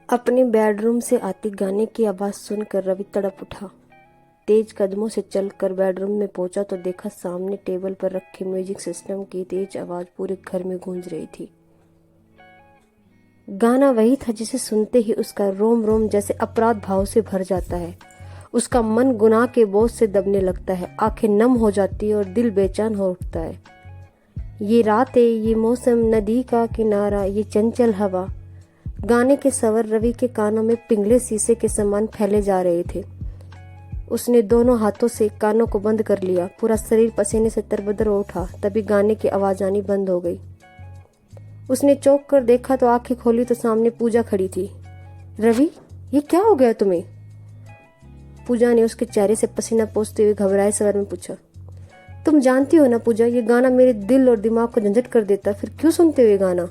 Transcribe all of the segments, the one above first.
अपने बेडरूम से आती गाने की आवाज़ सुनकर रवि तड़प उठा। तेज कदमों से चलकर बेडरूम में पहुंचा तो देखा सामने टेबल पर रखे म्यूजिक सिस्टम की तेज आवाज़ पूरे घर में गूंज रही थी। गाना वही था जिसे सुनते ही उसका रोम रोम जैसे अपराध भाव से भर जाता है। उसका मन गुनाह के बोझ से दबने लगता है, आंखें नम हो जाती है और दिल बेचैन हो उठता है। ये रातें, ये मौसम, नदी का किनारा, ये चंचल हवा, गाने के स्वर रवि के कानों में पिघले शीशे के समान फैले जा रहे थे। उसने दोनों हाथों से कानों को बंद कर लिया। पूरा शरीर पसीने से तरबतर हो उठा। तभी गाने की आवाज आनी बंद हो गई। उसने चौंक कर देखा तो आंखें खोली तो सामने पूजा खड़ी थी। रवि, ये क्या हो गया तुम्हें? पूजा ने उसके चेहरे से पसीना पोंछते हुए घबराए स्वर में पूछा। तुम जानती हो ना पूजा, ये गाना मेरे दिल और दिमाग को झंझट कर देता, फिर क्यों सुनते हो ये गाना?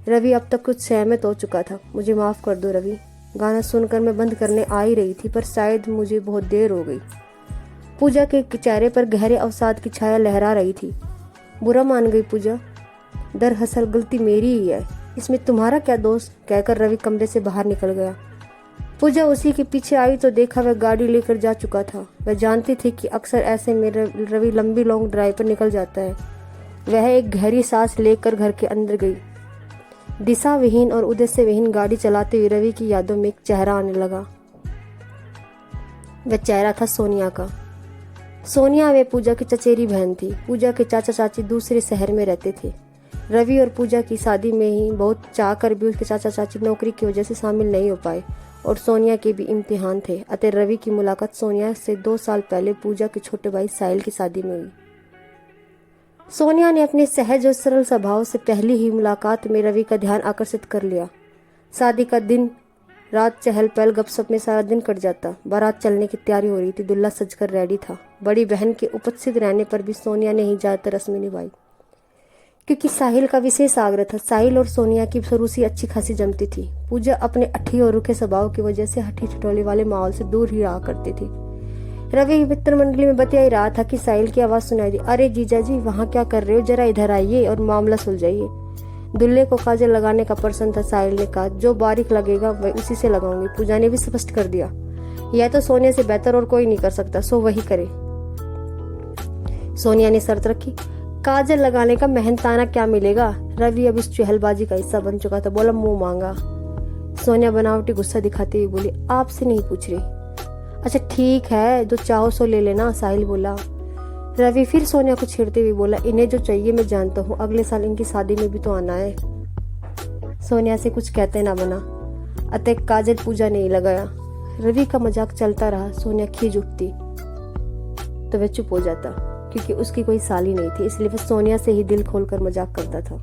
रवि अब तक कुछ सहमत हो चुका था। मुझे माफ कर दो रवि, गाना सुनकर मैं बंद करने आ ही रही थी, पर शायद मुझे बहुत देर हो गई। पूजा के चेहरे पर गहरे अवसाद की छाया लहरा रही थी। बुरा मान गई पूजा, दरअसल गलती मेरी ही है, इसमें तुम्हारा क्या दोष, कहकर रवि कमरे से बाहर निकल गया। पूजा उसी के पीछे आई तो देखा वह गाड़ी लेकर जा चुका था। वह जानती थी कि अक्सर ऐसे में रवि लंबी लॉन्ग ड्राइव पर निकल जाता है। वह एक गहरी सांस लेकर घर के अंदर गई। दिशा विहीन और उद्देश्य विहीन गाड़ी चलाते हुए रवि की यादों में एक चेहरा आने लगा। वह चेहरा था सोनिया का। सोनिया वे पूजा की चचेरी बहन थी। पूजा के चाचा चाची दूसरे शहर में रहते थे। रवि और पूजा की शादी में ही बहुत चाह कर भी उसके चाचा चाची नौकरी की वजह से शामिल नहीं हो पाए और सोनिया के भी इम्तिहान थे। अतः रवि की मुलाकात सोनिया से 2 साल पहले पूजा के छोटे भाई साहिल की शादी में हुई। सोनिया ने अपने सहज और सरल स्वभाव से पहली ही मुलाकात में रवि का ध्यान आकर्षित कर लिया। शादी का दिन रात चहल पहल गपशप में सारा दिन कट जाता। बारात चलने की तैयारी हो रही थी। दूल्हा सजकर रेडी था। बड़ी बहन के उपस्थित रहने पर भी सोनिया ने ही ज्यादातर रस्में निभाई, क्योंकि साहिल का विशेष आग्रह था। साहिल और सोनिया की शुरू से अच्छी खासी जमती थी। पूजा अपने अट्ठी और रुखे स्वभाव की वजह से हठी ठिठोली वाले माहौल से दूर ही रहा करती थी। रवि मित्र मंडली में बतिया ही रहा था कि साहिल की आवाज सुनाई दी। अरे जीजा जी, वहाँ क्या कर रहे हो, जरा इधर आइए और मामला सुलझाइए। दूल्हे को काजल लगाने का प्रसन्न था। साहिल ने कहा, जो बारीक लगेगा वह उसी से लगाऊंगी। पूजा ने भी स्पष्ट कर दिया, यह तो सोनिया से बेहतर और कोई नहीं कर सकता, सो वही करे। सोनिया ने शर्त रखी, काजल लगाने का मेहनताना क्या मिलेगा? रवि अब इस चहलबाजी का हिस्सा बन चुका था। बोला, मुंह मांगा। सोनिया बनावटी गुस्सा दिखाते हुए बोली, आपसे नहीं पूछ रही। अच्छा ठीक है, जो चाहो सो ले लेना, साहिल बोला। रवि फिर सोनिया को छेड़ते हुए बोला, इन्हें जो चाहिए मैं जानता हूँ, अगले साल इनकी शादी में भी तो आना है। सोनिया से कुछ कहते ना बना, अतः काजल पूजा नहीं लगाया। रवि का मजाक चलता रहा। सोनिया खींच उठती तो वह चुप हो जाता, क्योंकि उसकी कोई साली नहीं थी, इसलिए वह सोनिया से ही दिल खोलकर मजाक करता था।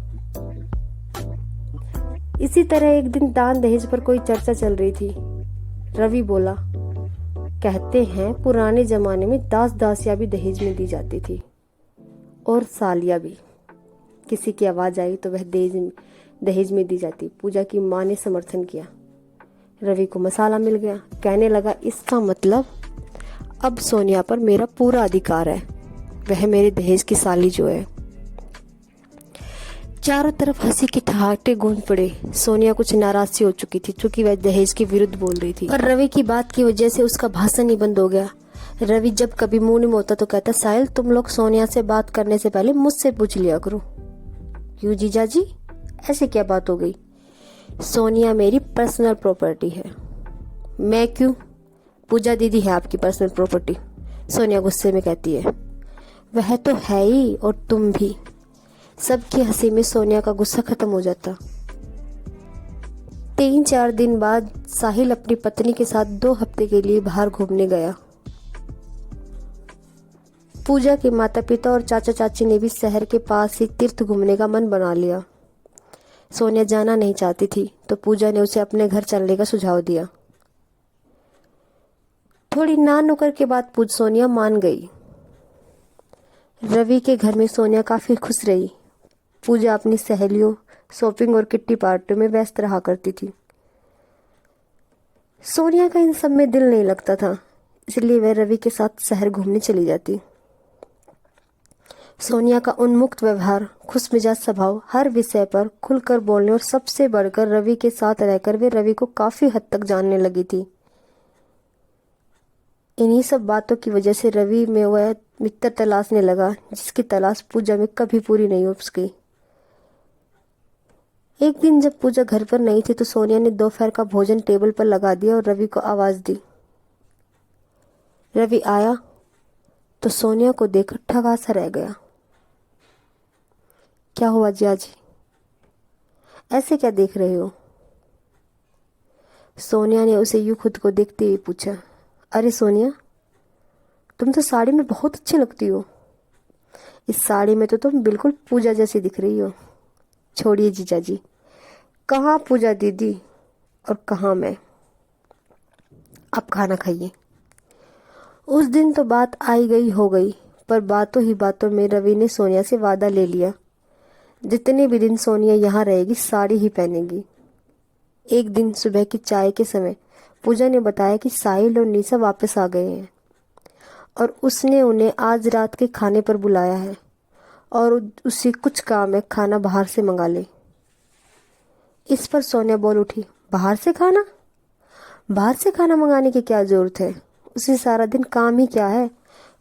इसी तरह एक दिन दान दहेज पर कोई चर्चा चल रही थी। रवि बोला, कहते हैं पुराने जमाने में दास दासियां भी दहेज में दी जाती थी और सालियां भी। किसी की आवाज आई तो वह दहेज में दी जाती। पूजा की मां ने समर्थन किया। रवि को मसाला मिल गया। कहने लगा, इसका मतलब अब सोनिया पर मेरा पूरा अधिकार है, वह मेरे दहेज की साली जो है। चारों तरफ हंसी के ठहाके गूंज पड़े। सोनिया कुछ नाराज सी हो चुकी थी, क्योंकि वह दहेज के विरुद्ध बोल रही थी, पर रवि की बात की वजह से उसका भाषण ही बंद हो गया। रवि जब कभी मुंह नहीं मोड़ता तो कहता, साहिल तुम लोग सोनिया से बात करने से पहले मुझसे पूछ लिया करो। क्यों जीजा जी, ऐसे क्या बात हो गई? सोनिया मेरी पर्सनल प्रॉपर्टी है। मैं क्यों? पूजा दीदी है आपकी पर्सनल प्रॉपर्टी, सोनिया गुस्से में कहती है। वह तो है ही, और तुम भी। सबकी हंसी में सोनिया का गुस्सा खत्म हो जाता। 3-4 दिन बाद साहिल अपनी पत्नी के साथ 2 हफ्ते के लिए बाहर घूमने गया। पूजा के माता पिता और चाचा चाची ने भी शहर के पास ही तीर्थ घूमने का मन बना लिया। सोनिया जाना नहीं चाहती थी, तो पूजा ने उसे अपने घर चलने का सुझाव दिया। थोड़ी ना नुकर के बाद सोनिया मान गई। रवि के घर में सोनिया काफी खुश रही। पूजा अपनी सहेलियों, शॉपिंग और किट्टी पार्टियों में व्यस्त रहा करती थी। सोनिया का इन सब में दिल नहीं लगता था, इसलिए वह रवि के साथ शहर घूमने चली जाती। सोनिया का उन्मुक्त व्यवहार, खुशमिजाज स्वभाव, हर विषय पर खुलकर बोलने और सबसे बढ़कर रवि के साथ रहकर वे रवि को काफी हद तक जानने लगी थी। इन्हीं सब बातों की वजह से रवि में वह मित्र तलाशने लगा जिसकी तलाश पूजा में कभी पूरी नहीं हो सकी। एक दिन जब पूजा घर पर नहीं थी तो सोनिया ने दोपहर का भोजन टेबल पर लगा दिया और रवि को आवाज दी। रवि आया तो सोनिया को देखकर ठगा सा रह गया। क्या हुआ जिया जी, ऐसे क्या देख रहे हो? सोनिया ने उसे यूं खुद को देखते हुए पूछा। अरे सोनिया, तुम तो साड़ी में बहुत अच्छी लगती हो। इस साड़ी में तो तुम बिल्कुल पूजा जैसी दिख रही हो। छोड़िए जीजा जी, कहाँ पूजा दीदी और कहाँ मैं। अब खाना खाइए। उस दिन तो बात आई गई हो गई, पर बातों ही बातों में रवि ने सोनिया से वादा ले लिया जितने भी दिन सोनिया यहाँ रहेगी साड़ी ही पहनेगी। एक दिन सुबह की चाय के समय पूजा ने बताया कि साहिल और निशा वापस आ गए हैं और उसने उन्हें आज रात के खाने पर बुलाया है और उसे कुछ काम है, खाना बाहर से मंगा ले। इस पर सोनिया बोल उठी, बाहर से खाना? बाहर से खाना मंगाने की क्या जरूरत है? उसे सारा दिन काम ही क्या है,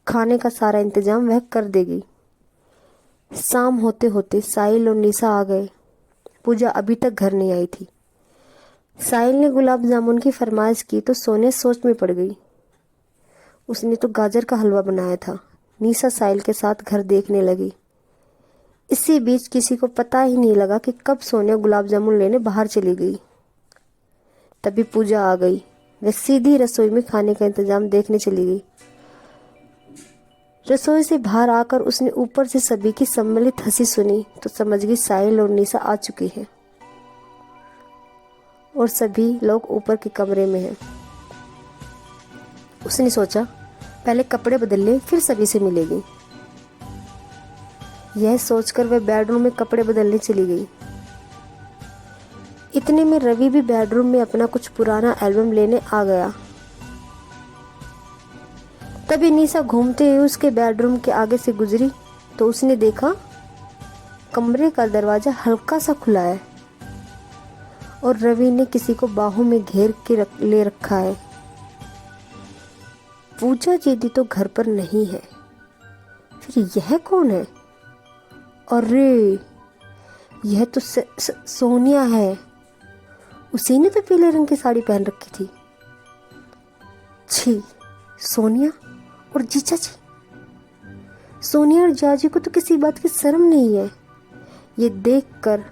खाने का सारा इंतजाम वह कर देगी। शाम होते होते साहिल और निशा आ गए। पूजा अभी तक घर नहीं आई थी। साहिल ने गुलाब जामुन की फरमाइश की तो सोनिया सोच में पड़ गई। उसने तो गाजर का हलवा बनाया था। निशा साहिल के साथ घर देखने लगी। इसी बीच किसी को पता ही नहीं लगा कि कब सोनिया गुलाब जामुन लेने बाहर चली गई। तभी पूजा आ गई। वह सीधी रसोई में खाने का इंतजाम देखने चली गई। रसोई से बाहर आकर उसने ऊपर से सभी की सम्मिलित हंसी सुनी तो समझ गई साहिल और निशा आ चुकी है और सभी लोग ऊपर के कमरे में हैं। उसने सोचा पहले कपड़े बदल ले फिर सभी से मिलेगी। यह सोचकर वह बेडरूम में कपड़े बदलने चली गई। इतने में रवि भी बेडरूम में अपना कुछ पुराना एल्बम लेने आ गया। तभी निशा घूमते हुए उसके बेडरूम के आगे से गुजरी तो उसने देखा कमरे का दरवाजा हल्का सा खुला है और रवि ने किसी को बाहों में घेर के ले रखा है। पूजा दीदी तो घर पर नहीं है, फिर यह कौन है? अरे यह तो सोनिया है। उसी ने तो पीले रंग की साड़ी पहन रखी थी। छी, सोनिया और जीजा जी। सोनिया और जाजी को तो किसी बात की शर्म नहीं है। ये देखकर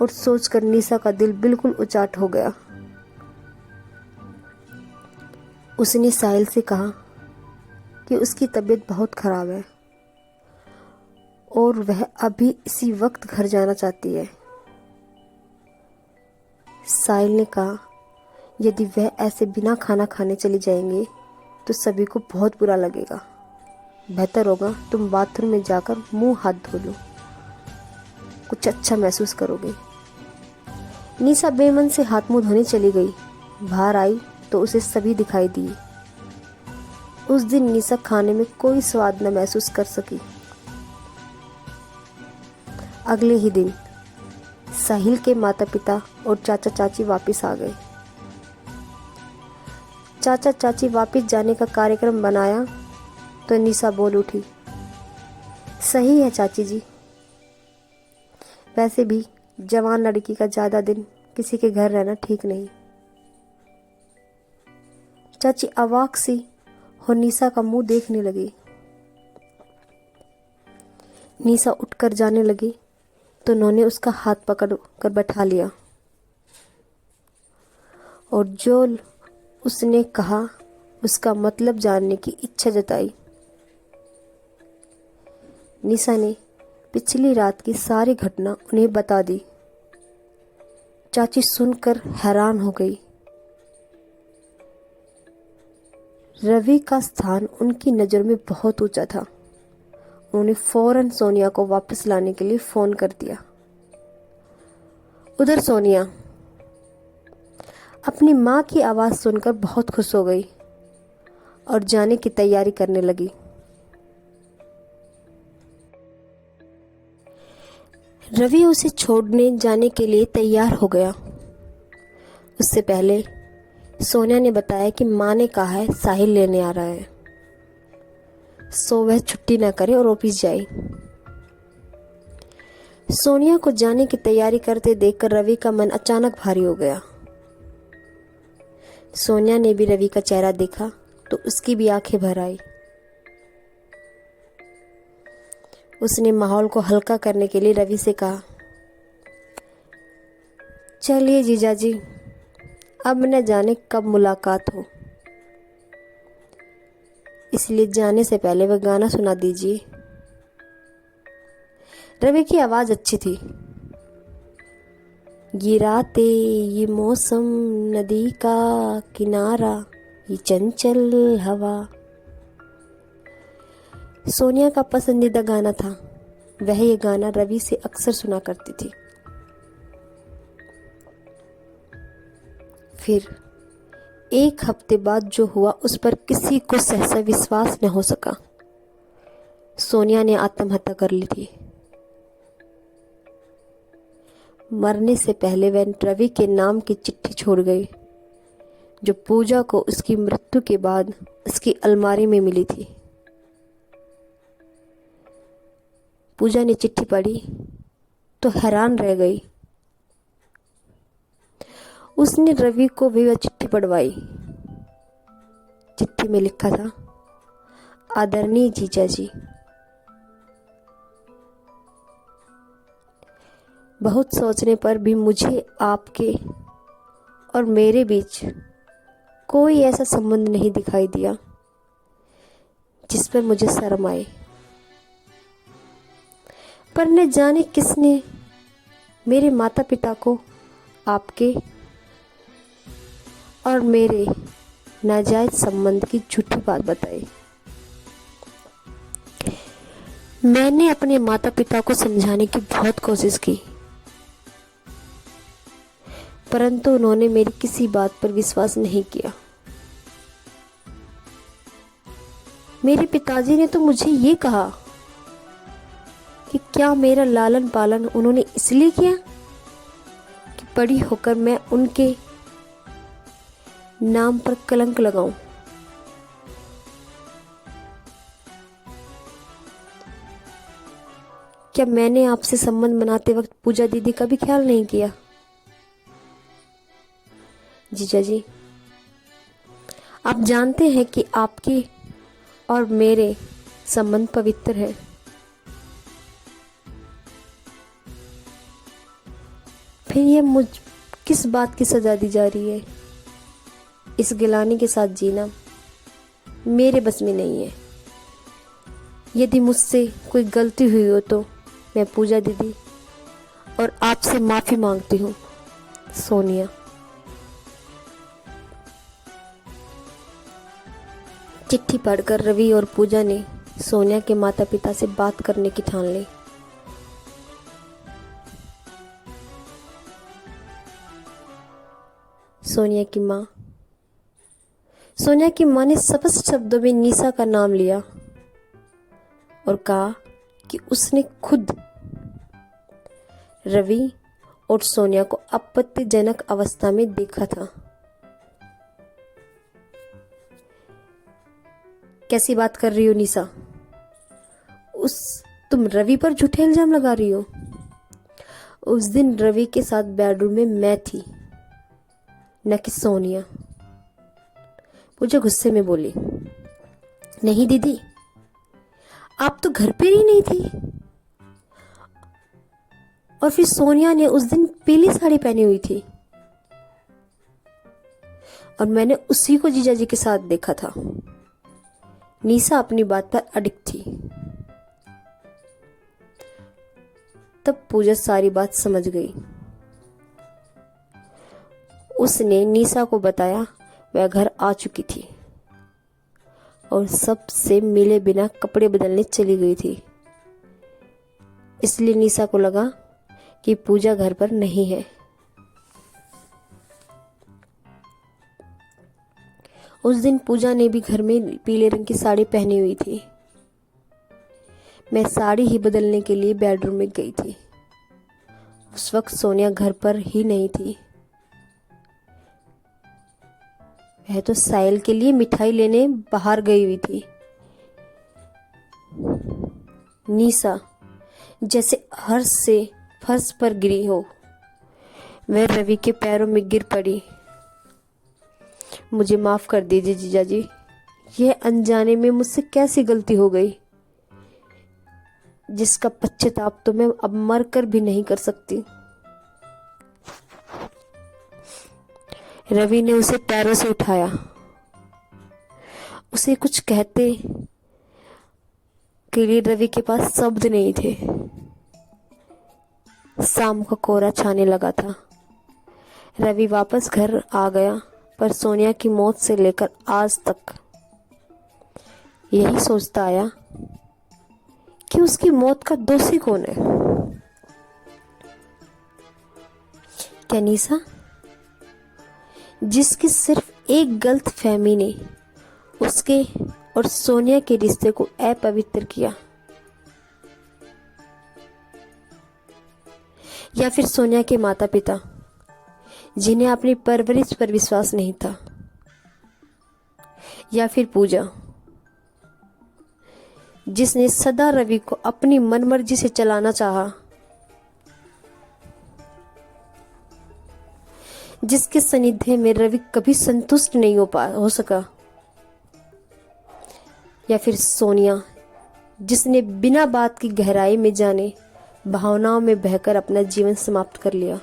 और सोचकर निशा का दिल बिल्कुल उचाट हो गया। उसने साहिल से कहा कि उसकी तबीयत बहुत खराब है और वह अभी इसी वक्त घर जाना चाहती है। साहिल ने कहा यदि वह ऐसे बिना खाना खाने चली जाएंगे तो सभी को बहुत बुरा लगेगा। बेहतर होगा तुम बाथरूम में जाकर मुंह हाथ धो लो, कुछ अच्छा महसूस करोगे। निशा बेमन से हाथ मुंह धोने चली गई। बाहर आई तो उसे सभी दिखाई दिए। उस दिन निशा खाने में कोई स्वाद न महसूस कर सकी। अगले ही दिन साहिल के माता पिता और चाचा चाची वापस आ गए। चाचा चाची वापस जाने का कार्यक्रम बनाया तो निशा बोल उठी, सही है चाची जी, वैसे भी जवान लड़की का ज्यादा दिन किसी के घर रहना ठीक नहीं। चाची अवाक सी और निशा का मुंह देखने लगी। निशा उठकर जाने लगी तो उन्होंने उसका हाथ पकड़ कर बैठा लिया और जो उसने कहा उसका मतलब जानने की इच्छा जताई। निशा ने पिछली रात की सारी घटना उन्हें बता दी। चाची सुनकर हैरान हो गई। रवि का स्थान उनकी नज़र में बहुत ऊंचा था। उन्होंने फौरन सोनिया को वापस लाने के लिए फोन कर दिया। उधर सोनिया अपनी माँ की आवाज़ सुनकर बहुत खुश हो गई और जाने की तैयारी करने लगी। रवि उसे छोड़ने जाने के लिए तैयार हो गया। उससे पहले सोनिया ने बताया कि माँ ने कहा है साहिल लेने आ रहा है, सो वह छुट्टी न करे और ऑफिस जाए। सोनिया को जाने की तैयारी करते देखकर रवि का मन अचानक भारी हो गया। सोनिया ने भी रवि का चेहरा देखा तो उसकी भी आंखें भर आई। उसने माहौल को हल्का करने के लिए रवि से कहा, चलिए जीजाजी, अब न जाने कब मुलाकात हो, इसलिए जाने से पहले वह गाना सुना दीजिए। रवि की आवाज़ अच्छी थी। गिराते ये मौसम, नदी का किनारा, ये चंचल हवा। सोनिया का पसंदीदा गाना था। वह ये गाना रवि से अक्सर सुना करती थी। फिर एक हफ्ते बाद जो हुआ उस पर किसी को सहसा विश्वास न हो सका। सोनिया ने आत्महत्या कर ली थी। मरने से पहले वह रवि के नाम की चिट्ठी छोड़ गई, जो पूजा को उसकी मृत्यु के बाद उसकी अलमारी में मिली थी। पूजा ने चिट्ठी पढ़ी तो हैरान रह गई। उसने रवि को भी वह चिट्ठी पढ़वाई। चिट्ठी में लिखा था, आदरणीय जीजा जी, बहुत सोचने पर भी मुझे आपके और मेरे बीच कोई ऐसा संबंध नहीं दिखाई दिया जिस पर मुझे शर्म आए। पर न जाने किसने मेरे माता पिता को आपके और मेरे नाजायज संबंध की झूठी बात बताई। मैंने अपने माता पिता को समझाने की बहुत कोशिश की, परंतु उन्होंने मेरी किसी बात पर विश्वास नहीं किया। मेरे पिताजी ने तो मुझे ये कहा कि क्या मेरा लालन पालन उन्होंने इसलिए किया कि बड़ी होकर मैं उनके नाम पर कलंक लगाऊं। क्या मैंने आपसे संबंध बनाते वक्त पूजा दीदी का भी ख्याल नहीं किया? जीजा जी, आप जानते हैं कि आपके और मेरे संबंध पवित्र है। फिर ये मुझ किस बात की सजा दी जा रही है? इस गिलानी के साथ जीना मेरे बस में नहीं है। यदि मुझसे कोई गलती हुई हो तो मैं पूजा दीदी और आपसे माफ़ी मांगती हूँ। सोनिया। चिट्ठी पढ़कर रवि और पूजा ने सोनिया के माता पिता से बात करने की ठान ली। सोनिया की माँ ने स्पष्ट शब्दों में निशा का नाम लिया और कहा कि उसने खुद रवि और सोनिया को आपत्तिजनक अवस्था में देखा था। कैसी बात कर रही हो निशा? तुम रवि पर झूठे इल्जाम लगा रही हो। उस दिन रवि के साथ बेडरूम में मैं थी, न कि सोनिया। पूजा गुस्से में बोली, नहीं दीदी, आप तो घर पे ही नहीं थी। और फिर सोनिया ने उस दिन पीली साड़ी पहनी हुई थी और मैंने उसी को जीजाजी के साथ देखा था। निशा अपनी बात पर अडिग थी। तब पूजा सारी बात समझ गई। उसने निशा को बताया वह घर आ चुकी थी और सबसे मिले बिना कपड़े बदलने चली गई थी। इसलिए निशा को लगा कि पूजा घर पर नहीं है। उस दिन पूजा ने भी घर में पीले रंग की साड़ी पहनी हुई थी। मैं साड़ी ही बदलने के लिए बेडरूम में गई थी। उस वक्त सोनिया घर पर ही नहीं थी। वह तो साहिल के लिए मिठाई लेने बाहर गई हुई थी। निशा जैसे हर्ष से फर्श पर गिरी हो, वह रवि के पैरों में गिर पड़ी। मुझे माफ कर दीजिए जीजाजी, यह अनजाने में मुझसे कैसी गलती हो गई, जिसका पश्चाताप तो मैं अब मर कर भी नहीं कर सकती। रवि ने उसे पैरों से उठाया। उसे कुछ कहते के लिए रवि के पास शब्द नहीं थे। शाम का कोहरा छाने लगा था। रवि वापस घर आ गया, पर सोनिया की मौत से लेकर आज तक यही सोचता आया कि उसकी मौत का दोषी कौन है। क्या निशा, जिसकी सिर्फ एक गलत फहमी ने उसके और सोनिया के रिश्ते को अपवित्र किया, या फिर सोनिया के माता पिता जिन्हें अपनी परवरिश पर विश्वास नहीं था, या फिर पूजा जिसने सदा रवि को अपनी मनमर्जी से चलाना चाहा, जिसके सानिध्य में रवि कभी संतुष्ट नहीं हो सका, या फिर सोनिया जिसने बिना बात की गहराई में जाने भावनाओं में बहकर अपना जीवन समाप्त कर लिया,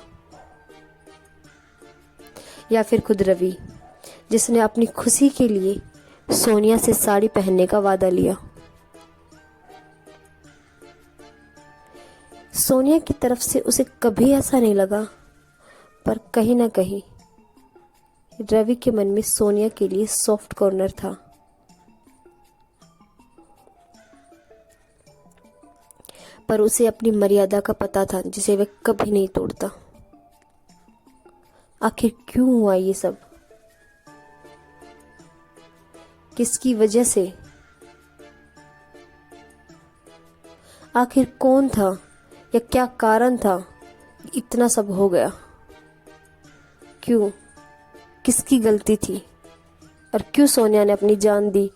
या फिर खुद रवि जिसने अपनी खुशी के लिए सोनिया से साड़ी पहनने का वादा लिया। सोनिया की तरफ से उसे कभी ऐसा नहीं लगा, पर कहीं ना कहीं रवि के मन में सोनिया के लिए सॉफ्ट कॉर्नर था। पर उसे अपनी मर्यादा का पता था, जिसे वह कभी नहीं तोड़ता। आखिर क्यों हुआ ये सब? किसकी वजह से? आखिर कौन था या क्या कारण था इतना सब हो गया? क्यों? किसकी गलती थी? और क्यों सोनिया ने अपनी जान दी